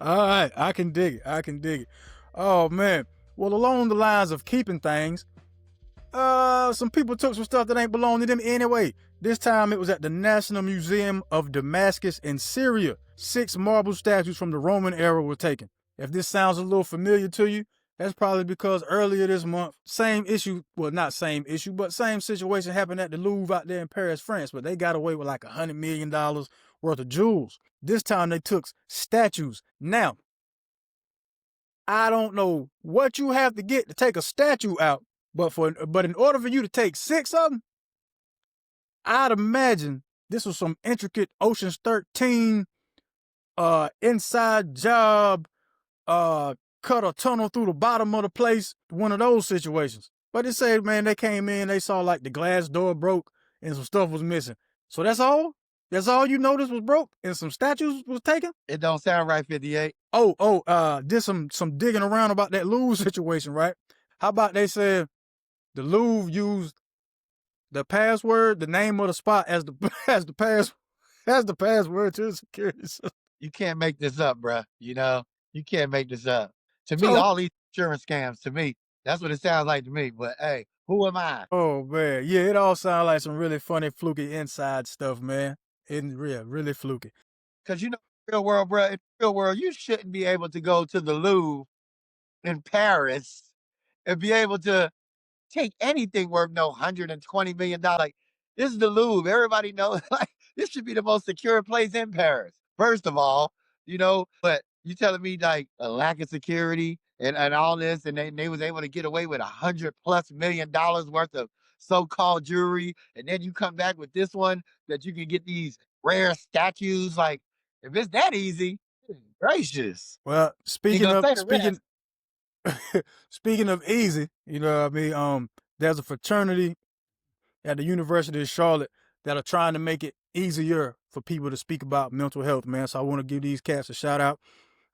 All right, I can dig it. Oh, man. Well, along the lines of keeping things, some people took some stuff that ain't belong to them anyway. This time it was at the National Museum of Damascus in Syria. 6 marble statues from the Roman era were taken. If this sounds a little familiar to you, that's probably because earlier this month, same situation happened at the Louvre out there in Paris, France, but they got away with like $100 million worth of jewels. This time they took statues. Now, I don't know what you have to get to take a statue out, but in order for you to take 6 of them, I'd imagine this was some intricate Ocean's 13 inside job, cut a tunnel through the bottom of the place, one of those situations. But it said, man, they came in, they saw like the glass door broke and some stuff was missing. So that's all? That's all you noticed was broke and some statues was taken? It don't sound right, 58. Did some digging around about that Louvre situation, right? How about they said the Louvre used the password, the name of the spot as the password to the security system. You can't make this up, bruh. You can't make this up. To me, So, all these insurance scams, to me, that's what it sounds like to me. But hey, who am I? oh man, yeah, it all sounds like some really funny, fluky inside stuff, man. Really fluky. Because real world, bruh, in the real world, you shouldn't be able to go to the Louvre in Paris and be able to take anything worth no $120 million. Like, this is the Louvre. Everybody knows like this should be the most secure place in Paris. First of all, but you telling me like a lack of security and all this, and they was able to get away with $100+ million worth of so-called jewelry, and then you come back with this one that you can get these rare statues. Like, if it's that easy, gracious. Well, You speaking gonna of say the rest? speaking of easy, you know what I mean? There's a fraternity at the University of Charlotte that are trying to make it easier for people to speak about mental health, man. So I want to give these cats a shout out.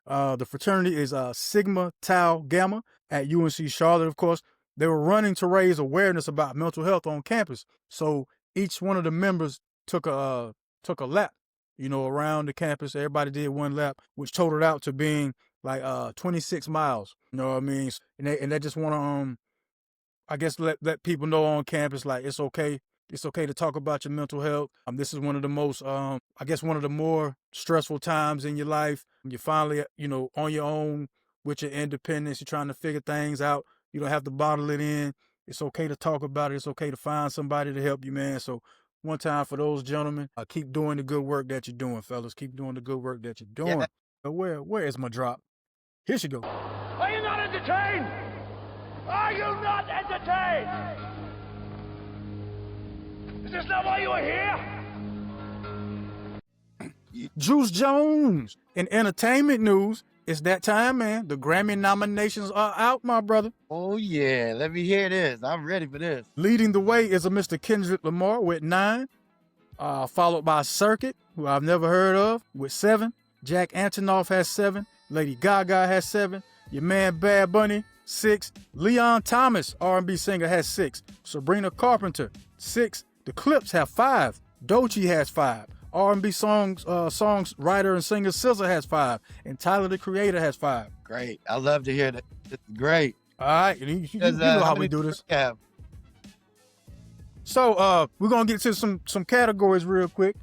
The fraternity is Sigma Tau Gamma at UNC Charlotte, of course. They were running to raise awareness about mental health on campus. So each one of the members took a lap, around the campus. Everybody did one lap, which totaled out to being like 26 miles. You know what I mean? And they just want to I guess let people know on campus like it's okay. It's okay to talk about your mental health. This is one of the most, I guess, one of the more stressful times in your life. You're finally, on your own with your independence. You're trying to figure things out. You don't have to bottle it in. It's okay to talk about it. It's okay to find somebody to help you, man. So one time for those gentlemen, keep doing the good work that you're doing, fellas. Keep doing the good work that you're doing. Yeah. Where is my drop? Here she goes. Are you not entertained? Are you not entertained? Is this not why you are here? Juice Jones. In entertainment news, it's that time, man. The Grammy nominations are out, my brother. Oh yeah, let me hear this. I'm ready for this. Leading the way is a Mr. Kendrick Lamar with 9, followed by Circuit, who I've never heard of, with 7. Jack Antonoff has 7. Lady Gaga has 7. Your man Bad Bunny, 6. Leon Thomas, R&B singer, has 6. Sabrina Carpenter, 6. The Clips have 5. Doechii has 5. R&B songs writer and singer SZA has 5. And Tyler, the Creator, has 5. Great. I love to hear that. This is great. All right, you know how we do this. Yeah. So we're gonna get to some categories real quick.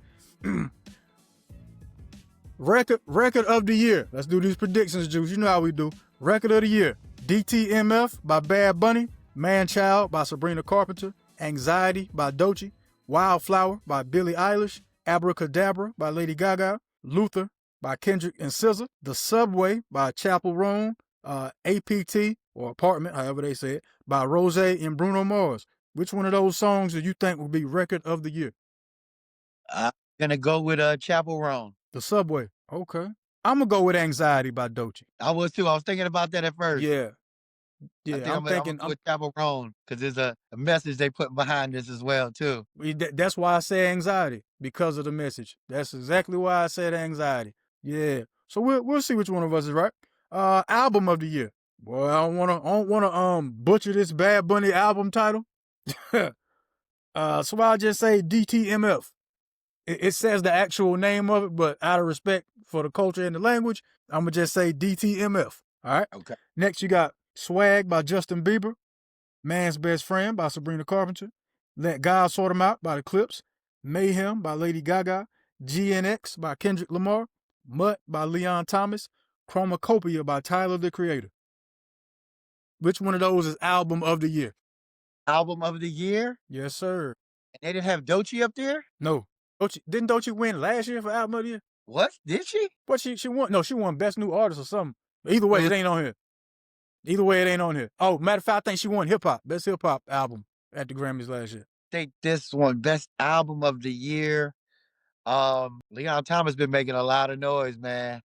Record of the year. Let's do these predictions, Juice. You know how we do. Record of the year. DTMF by Bad Bunny. Man Child by Sabrina Carpenter. Anxiety by Doechii. Wildflower by Billie Eilish. Abracadabra by Lady Gaga. Luther by Kendrick and SZA. The Subway by Chappell Roan. APT, or Apartment, however they say it, by Rose and Bruno Mars. Which one of those songs do you think will be record of the year? I'm gonna go with Chappell Roan. The Subway. Okay. I'm gonna go with Anxiety by Doechii. I was too. I was thinking about that at first. Yeah. I'm thinking with Chappell Roan because there's a message they put behind this as well too. That's why I say Anxiety, because of the message. That's exactly why I said Anxiety. Yeah. So we'll see which one of us is right. Album of the year. Boy, I don't wanna butcher this Bad Bunny album title. So I'll just say DTMF. It says the actual name of it, but out of respect for the culture and the language, I'm gonna just say DTMF. All right. Okay. Next, you got Swag by Justin Bieber, Man's Best Friend by Sabrina Carpenter, Let God Sort 'Em Out by The Clips, Mayhem by Lady Gaga, GNX by Kendrick Lamar, Mutt by Leon Thomas, Chromacopia by Tyler, the Creator. Which one of those is album of the year? Album of the year? Yes, sir. And they didn't have Doechii up there? No. Didn't Doechii win last year for album of the year? What? Did she? What she won? No, she won Best New Artist or something. Either way, it ain't on here. Oh, matter of fact, I think she won hip hop, Best Hip Hop album at the Grammys last year. I think this one, Best Album of the Year. Leon Thomas been making a lot of noise, man.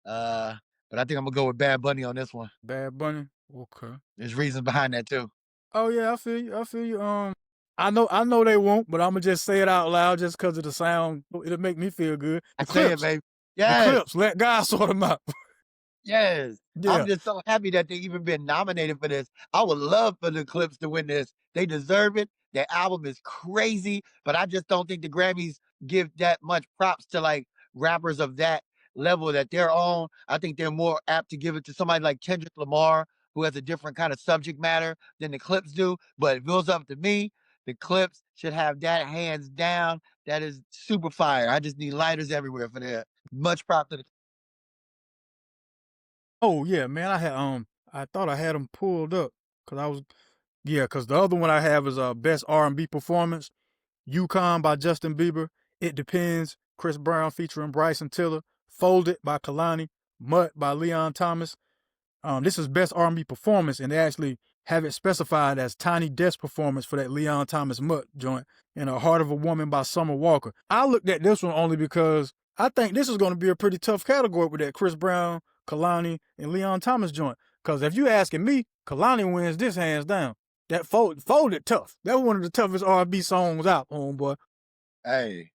But I think I'm gonna go with Bad Bunny on this one. Bad Bunny. Okay. There's reasons behind that too. Oh yeah, I feel you. I know they won't, but I'm gonna just say it out loud just because of the sound. It'll make me feel good. I The say it, Clips, baby. the Yes. Clips, let God sort them out. Yes. I'm Yeah. just so happy that they even been nominated for this. I would love for the Clips to win this. They deserve it. Their album is crazy, but I just don't think the Grammys give that much props to like rappers of that level that they're on. I think they're more apt to give it to somebody like Kendrick Lamar, who has a different kind of subject matter than the Clips do. But if it was up to me, the Clips should have that hands down. That is super fire. I just need lighters everywhere for that. Much props to the Oh yeah, man. I thought I had them pulled up because the other one I have is best R&B performance. Yukon by Justin Bieber. It Depends. Chris Brown featuring Bryson Tiller. Folded by Kalani. Mutt by Leon Thomas. This is best R&B performance, and they actually have it specified as Tiny Desk performance for that Leon Thomas Mutt joint. And A Heart of a Woman by Summer Walker. I looked at this one only because I think this is going to be a pretty tough category with that Chris Brown, Kalani, and Leon Thomas joint. Because if you asking me, Kalani wins this hands down. That folded tough. That was one of the toughest R&B songs out, homeboy. Hey,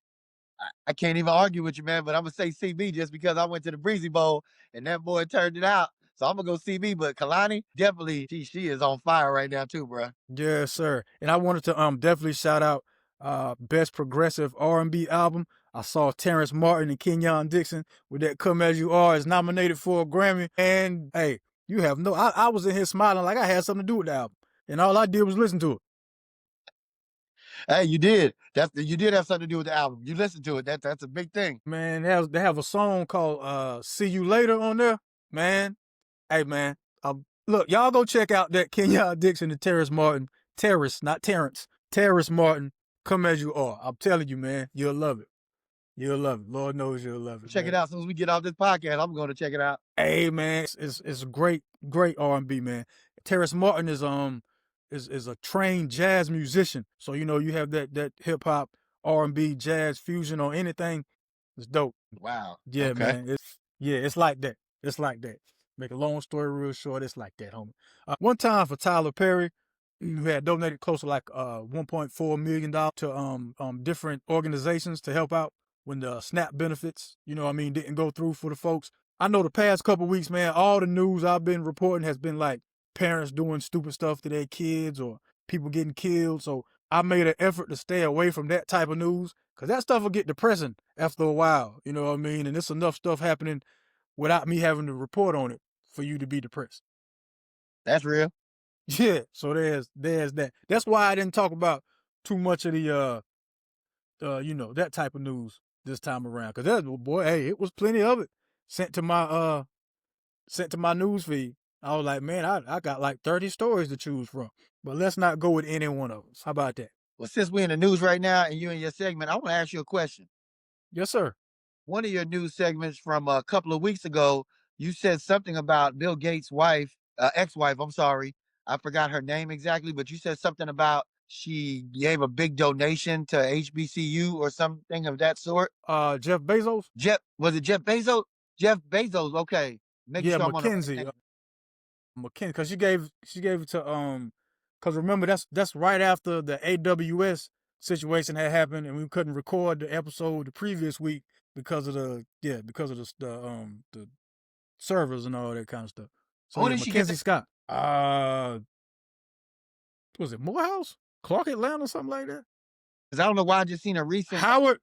I can't even argue with you, man, but I'm gonna say CB just because I went to the Breezy Bowl and that boy turned it out. So I'm gonna go CB, but Kalani definitely she is on fire right now too, bro. Yes, sir. And I wanted to definitely shout out best progressive R&B album. I saw Terrence Martin and Kenyon Dixon with that "Come As You Are" is nominated for a Grammy. And hey, you have no. I was in here smiling like I had something to do with the album, and all I did was listen to it. Hey, you did. You did have something to do with the album. You listened to it. That's a big thing. Man, they have a song called "See You Later" on there. Man, hey man, look, y'all go check out that Kenyon Dixon and Terrence Martin. Not Terrence. Terrence Martin. "Come As You Are." I'm telling you, man, you'll love it. You'll love it. Lord knows you'll love it. Check Man. it out. As soon as we get off this podcast, I'm going to check it out. Hey man, it's great R&B, man. Terrence Martin is a trained jazz musician, so you know you have that hip hop R&B jazz fusion or anything. It's dope. Wow. Yeah, Okay. man. It's like that. It's like that. Make a long story real short. It's like that, homie. One time for Tyler Perry, who had donated close to like $1.4 million to different organizations to help out when the SNAP benefits, didn't go through for the folks. I know the past couple weeks, man, all the news I've been reporting has been like parents doing stupid stuff to their kids or people getting killed. So I made an effort to stay away from that type of news because that stuff will get depressing after a while. You know what I mean? And it's enough stuff happening without me having to report on it for you to be depressed. That's real. Yeah, so there's that. That's why I didn't talk about too much of the that type of news this time around. Cause that boy, hey, it was plenty of it sent to my news feed. I was like, man, I got like 30 stories to choose from. But let's not go with any one of them. How about that? Well, since we're in the news right now and you in your segment, I want to ask you a question. Yes, sir. One of your news segments from a couple of weeks ago, you said something about Bill Gates' wife, ex-wife. I'm sorry, I forgot her name exactly, but you said something about she gave a big donation to HBCU or something of that sort. Jeff Bezos. Was it Jeff Bezos? Jeff Bezos. Okay, making Yeah, sure I'm on the right Mackenzie. name. Mackenzie, because she gave it to because remember that's right after the AWS situation had happened and we couldn't record the episode the previous week because of the servers and all that kind of stuff. So Who yeah, did she give Mackenzie it? Scott. Was it Morehouse, Clark Atlanta, something like that? Because I don't know why I just seen a recent. Howard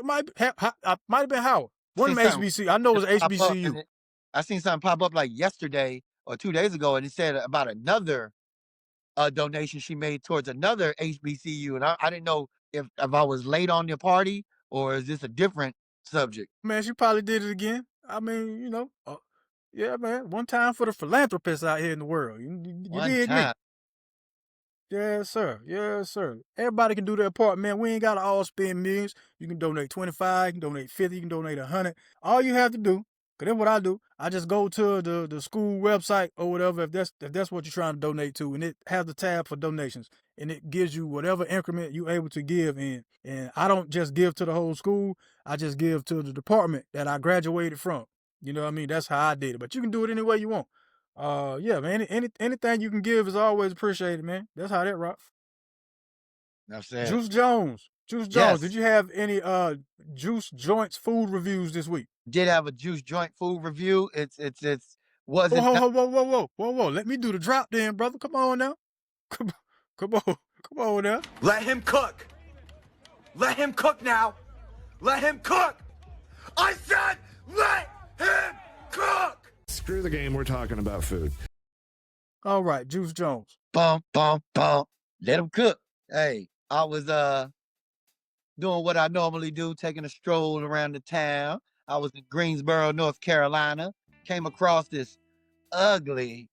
might have been Howard. One Seen of something HBC. I know it was pop up, HBCU. and I seen something pop up like yesterday or 2 days ago, and it said about another donation she made towards another HBCU, and I didn't know if I was late on the party or is this a different subject. Man, she probably did it again. I mean, yeah, man. One time for the philanthropists out here in the world. You One dig me? time. Yes, sir. Yes, sir. Everybody can do their part, man. We ain't got to all spend millions. You can donate 25, you can donate 50, you can donate 100. All you have to do, because that's what I do, I just go to the school website or whatever, if that's what you're trying to donate to, and it has the tab for donations. And it gives you whatever increment you're able to give in. And I don't just give to the whole school. I just give to the department that I graduated from. You know what I mean? That's how I did it. But you can do it any way you want. Yeah, man. Anything you can give is always appreciated, man. That's how that rocks. I'm saying. Juice Jones. Yes. Did you have any Juice Joints food reviews this week? Did have a Juice joint food review. It's wasn't. Whoa. Let me do the drop then, brother. Come on now. Come on now. Let him cook. Let him cook now. Let him cook. I said let him cook. Screw the game. We're talking about food. All right, Juice Jones. Bum. Let him cook. Hey, I was doing what I normally do, taking a stroll around the town. I was in Greensboro, North Carolina. Came across this ugly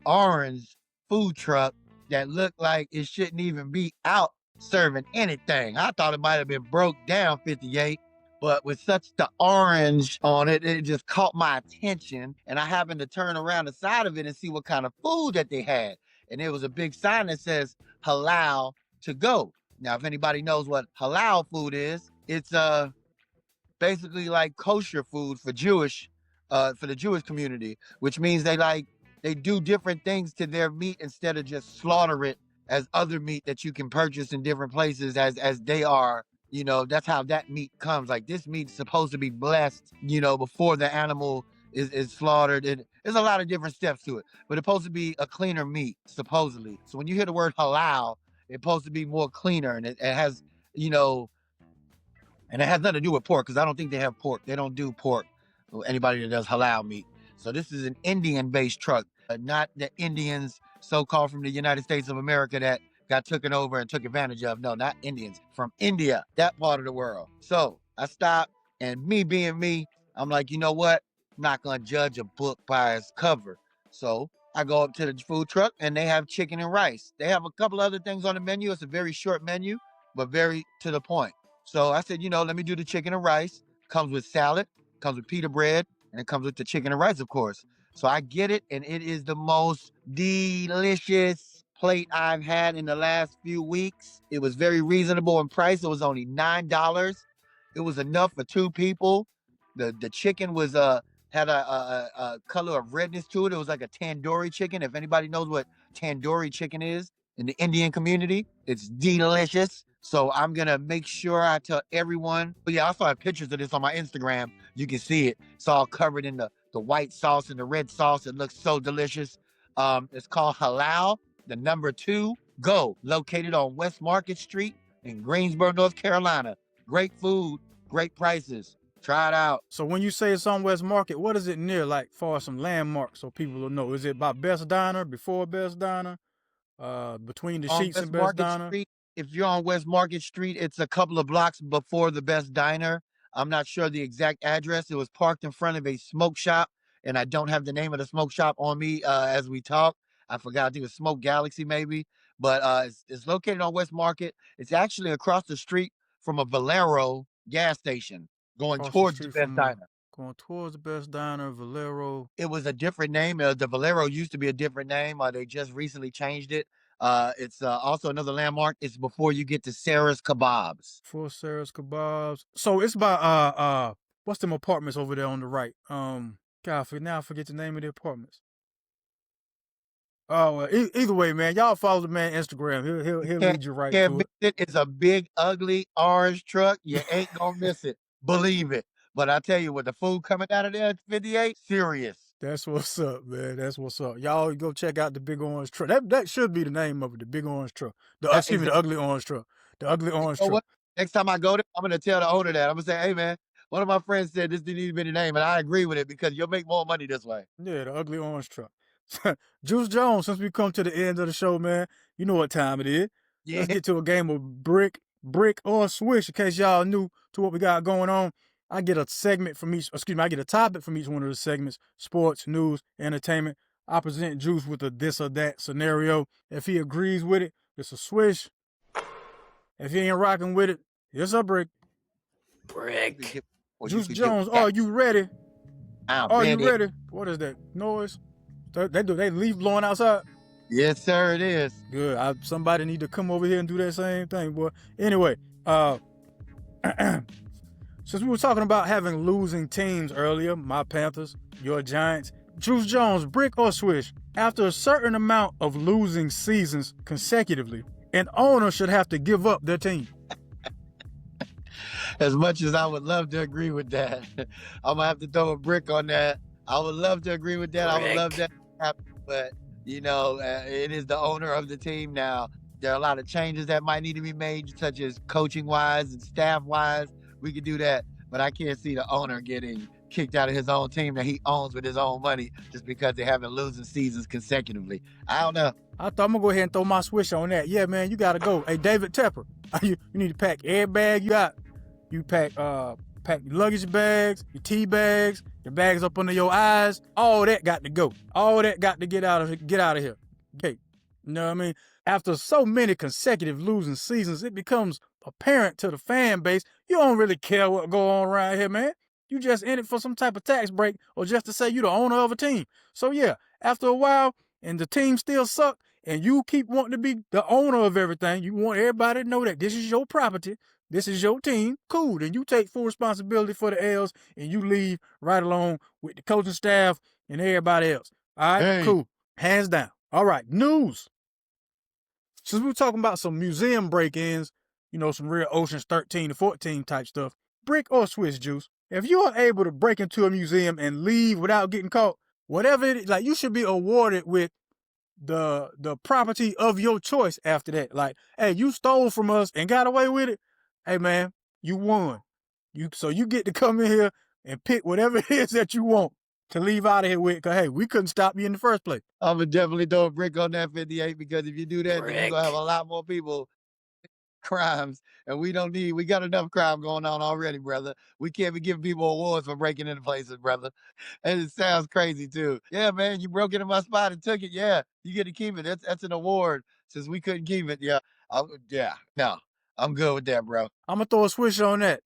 orange food truck that looked like it shouldn't even be out serving anything. I thought it might have been broke down, 58, but with such the orange on it, it just caught my attention. And I happened to turn around the side of it and see what kind of food that they had. And there was a big sign that says halal to go. Now, if anybody knows what halal food is, it's basically like kosher food for for the Jewish community, which means they do different things to their meat instead of just slaughter it as other meat that you can purchase in different places as they are. You know, that's how that meat comes. Like this meat's supposed to be blessed, you know, before the animal is slaughtered. And there's a lot of different steps to it, but it's supposed to be a cleaner meat, supposedly. So when you hear the word halal, it's supposed to be more cleaner, and it has, you know, and it has nothing to do with pork, because I don't think they have pork. They don't do pork, anybody that does halal meat. So this is an Indian-based truck, not the Indians so-called from the United States of America that got taken over and took advantage of. No, not Indians. From India, that part of the world. So I stopped, and me being me, I'm like, you know what? I'm not going to judge a book by its cover. So I go up to the food truck, and they have chicken and rice. They have a couple other things on the menu. It's a very short menu, but very to the point. So I said, you know, let me do the chicken and rice. Comes with salad, comes with pita bread, and it comes with the chicken and rice, of course. So I get it, and it is the most delicious plate I've had in the last few weeks. It was very reasonable in price. It was only $9. It was enough for two people. The chicken was had a color of redness to it. It was like a tandoori chicken. If anybody knows what tandoori chicken is in the Indian community, it's delicious. So I'm going to make sure I tell everyone. But yeah, I saw pictures of this on my Instagram. You can see it. It's all covered in the white sauce and the red sauce. It looks so delicious. It's called Halal, the number 2 Go, located on West Market Street in Greensboro, North Carolina. Great food, great prices. Try it out. So when you say it's on West Market, what is it near, like, for some landmarks so people will know? Is it by Best Diner, before Best Diner, between the sheets and Best Diner? Street, if you're on West Market Street, it's a couple of blocks before the Best Diner. I'm not sure the exact address. It was parked in front of a smoke shop, and I don't have the name of the smoke shop on me as we talk. I forgot. I think it was Smoke Galaxy maybe, but it's located on West Market. It's actually across the street from a Valero gas station going towards the Best Diner. Going towards the Best Diner, Valero. It was a different name. The Valero used to be a different name. They just recently changed it. It's also another landmark. It's before you get to Sarah's Kebabs. Before Sarah's Kebabs. So it's by what's them apartments over there on the right? God, now I forget the name of the apartments. Oh, either way, man, y'all follow the man Instagram. He'll lead you right to it. It's a big, ugly orange truck. You ain't gonna miss it. Believe it. But I tell you what, the food coming out of there at 58, serious. That's what's up, man. That's what's up. Y'all go check out the big orange truck. That should be the name of it, the big orange truck. The ugly orange truck. The ugly orange truck. What? Next time I go there, I'm gonna tell the owner that. I'm gonna say, hey man, one of my friends said this didn't even be the name, and I agree with it because you'll make more money this way. Yeah, the ugly orange truck. Juice Jones, since we come to the end of the show, man, you know what time it is. Yeah. Let's get to a game of brick, or swish. In case y'all new to what we got going on, I get a segment from each, I get a topic from each one of the segments: sports, news, entertainment. I present Juice with a this or that scenario. If he agrees with it, it's a swish. If he ain't rocking with it, it's a brick. Brick. Juice Jones, are you ready? Are you ready? What is that noise? They leaf blowing outside? Yes, sir, it is. Good. Somebody need to come over here and do that same thing, boy. Anyway, since we were talking about having losing teams earlier, my Panthers, your Giants, Juice Jones, brick or swish? After a certain amount of losing seasons consecutively, An owner should have to give up their team. As much as I would love to agree with that, I'm gonna have to throw a brick on that. I would love to agree with that. I would love that to happen, but it is the owner of the team now. There are a lot of changes that might need to be made, such as coaching wise and staff wise. We could do that, but I can't see the owner getting kicked out of his own team that he owns with his own money just because they haven't losing seasons consecutively. I don't know. I thought I'm gonna go ahead and throw my Swish on that. Yeah, man, you gotta go. Hey, David Tepper, you need to pack every bag you got. You pack your luggage bags, your tea bags, your bags up under your eyes. All that got to go. All that got to get out of here. Okay, you know what I mean? After so many consecutive losing seasons, it becomes apparent to the fan base you don't really care what go on around here, man. You just in it for some type of tax break or just to say you the owner of a team. So yeah, after a while, and the team still suck, and you keep wanting to be the owner of everything, you want everybody to know that this is your property, this is your team, cool. Then you take full responsibility for the L's and you leave right along with the coaching staff and everybody else. All right, Hey. cool. Hands down. All right, news. Since we're talking about some museum break-ins, some real Ocean's 13 to 14 type stuff, brick or Swish, Juice, if you are able to break into a museum and leave without getting caught, whatever it is, like, you should be awarded with the property of your choice after that. Like, hey, you stole from us and got away with it. Hey, man, you won. So you get to come in here and pick whatever it is that you want to leave out of here with, because, hey, we couldn't stop you in the first place. I'm gonna definitely throw a brick on that 58 because if you do that, then you're gonna have a lot more people crimes, and we got enough crime going on already, brother. We can't be giving people awards for breaking into places, brother. And it sounds crazy too. Yeah, man, you broke into my spot and took it. Yeah, you get to keep it. That's an award since we couldn't keep it. Yeah, no, I'm good with that, bro. I'm gonna throw a Swish on that.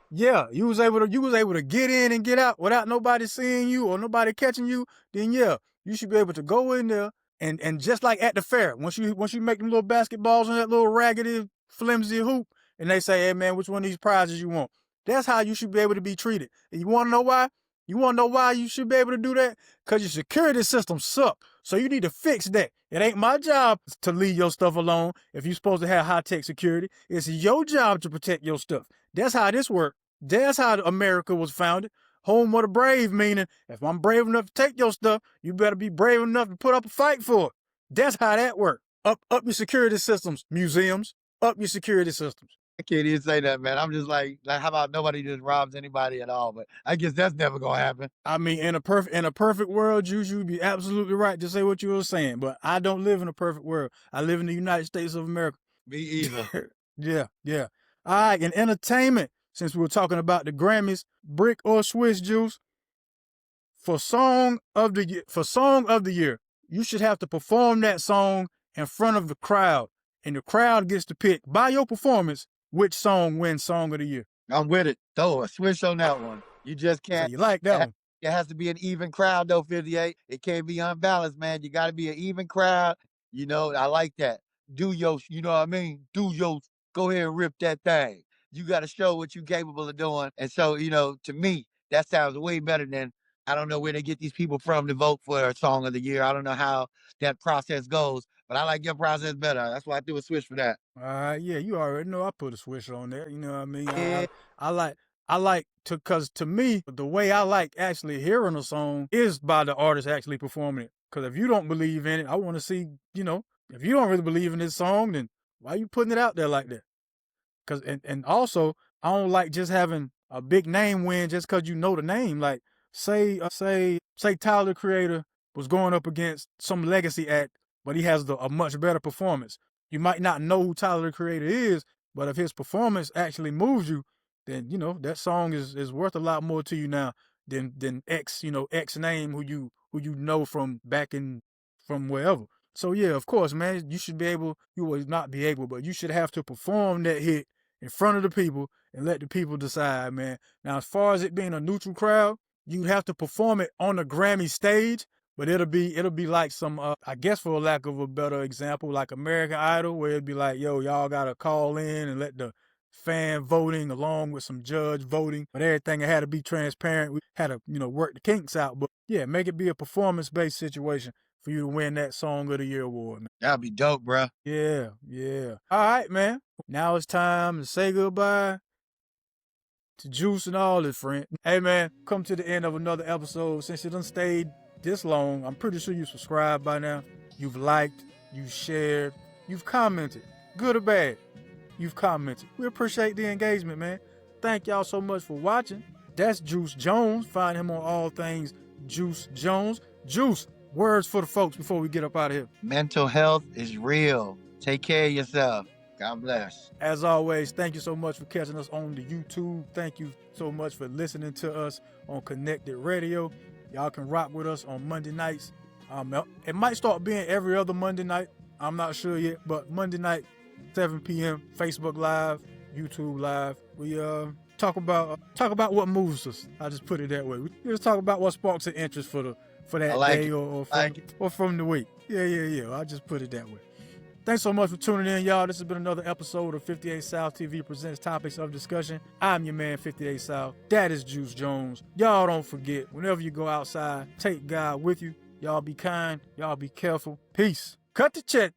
Yeah, you was able to get in and get out without nobody seeing you or nobody catching you. Then yeah, you should be able to go in there and just like at the fair, once you make them little basketballs on that little raggedy flimsy hoop, and they say, hey man, which one of these prizes you want? That's how you should be able to be treated. And you want to know why? You want to know why you should be able to do that? Because your security system suck. So you need to fix that. It ain't my job to leave your stuff alone if you're supposed to have high-tech security. It's your job to protect your stuff. That's how this works. That's how America was founded. Home of the brave, meaning if I'm brave enough to take your stuff, you better be brave enough to put up a fight for it. That's how that works. Up your security systems, museums. Up your security systems. I can't even say that, man. I'm just like, how about nobody just robs anybody at all? But I guess that's never gonna happen. I mean, in a perfect world, Juice, you'd be absolutely right to say what you were saying. But I don't live in a perfect world. I live in the United States of America. Me either. Yeah. All right, in entertainment, since we were talking about the Grammys, brick or Swish, Juice, for song of the year, you should have to perform that song in front of the crowd, and the crowd gets to pick by your performance which song wins Song of the Year. I'm with it. Throw a Swish on that one. You just So can't. you like that one? It has to be an even crowd, though, 58. It can't be unbalanced, man. You got to be an even crowd. I like that. Do your, you know what I mean? Go ahead and rip that thing. You got to show what you're capable of doing. And so, to me, that sounds way better than, I don't know where they get these people from to vote for a Song of the Year. I don't know how that process goes, but I like your process better. That's why I threw a Swish for that. All right, yeah, you already know I put a Swish on there. You know what I mean? Yeah. I like to, because to me, the way I like actually hearing a song is by the artist actually performing it. Because if you don't believe in it, I want to see, if you don't really believe in this song, then why are you putting it out there like that? Cause and also, I don't like just having a big name win just because you know the name. Like, say Tyler the Creator was going up against some legacy act, but he has a much better performance. You might not know who Tyler the Creator is, but if his performance actually moves you, then that song is worth a lot more to you now than X X name who you know from from wherever. So yeah, of course, man, you should be able. You will not be able, but you should have to perform that hit in front of the people and let the people decide, man. Now, as far as it being a neutral crowd, you'd have to perform it on a Grammy stage, but it'll be like some, I guess for lack of a better example, like American Idol, where it'd be like, yo, y'all gotta call in and let the fan voting along with some judge voting, but everything had to be transparent. We had to, work the kinks out, but yeah, make it be a performance-based situation for you to win that Song of the Year award, man. That'd be dope, bro. Yeah, yeah. All right, man. Now it's time to say goodbye to Joose and all his friends. Hey, man, come to the end of another episode. Since you done stayed this long, I'm pretty sure you subscribed by now. You've liked, you've shared, you've commented. Good or bad, you've commented. We appreciate the engagement, man. Thank y'all so much for watching. That's Joose Jones. Find him on all things Joose Jones. Joose, words for the folks before we get up out of here. Mental health is real. Take care of yourself. God bless. As always, thank you so much for catching us on the YouTube. Thank you so much for listening to us on Connected Radio. Y'all can rock with us on Monday nights. It might start being every other Monday night. I'm not sure yet, but Monday night, 7 p.m., Facebook Live, YouTube Live. We talk about what moves us. I just put it that way. We just talk about what sparks an interest for that day or from the week. Yeah. I just put it that way. Thanks so much for tuning in, y'all. This has been another episode of 58 South TV presents Topics of Discussion. I'm your man, 58 South. That is Joose Jones. Y'all don't forget, whenever you go outside, take God with you. Y'all be kind. Y'all be careful. Peace. Cut the check.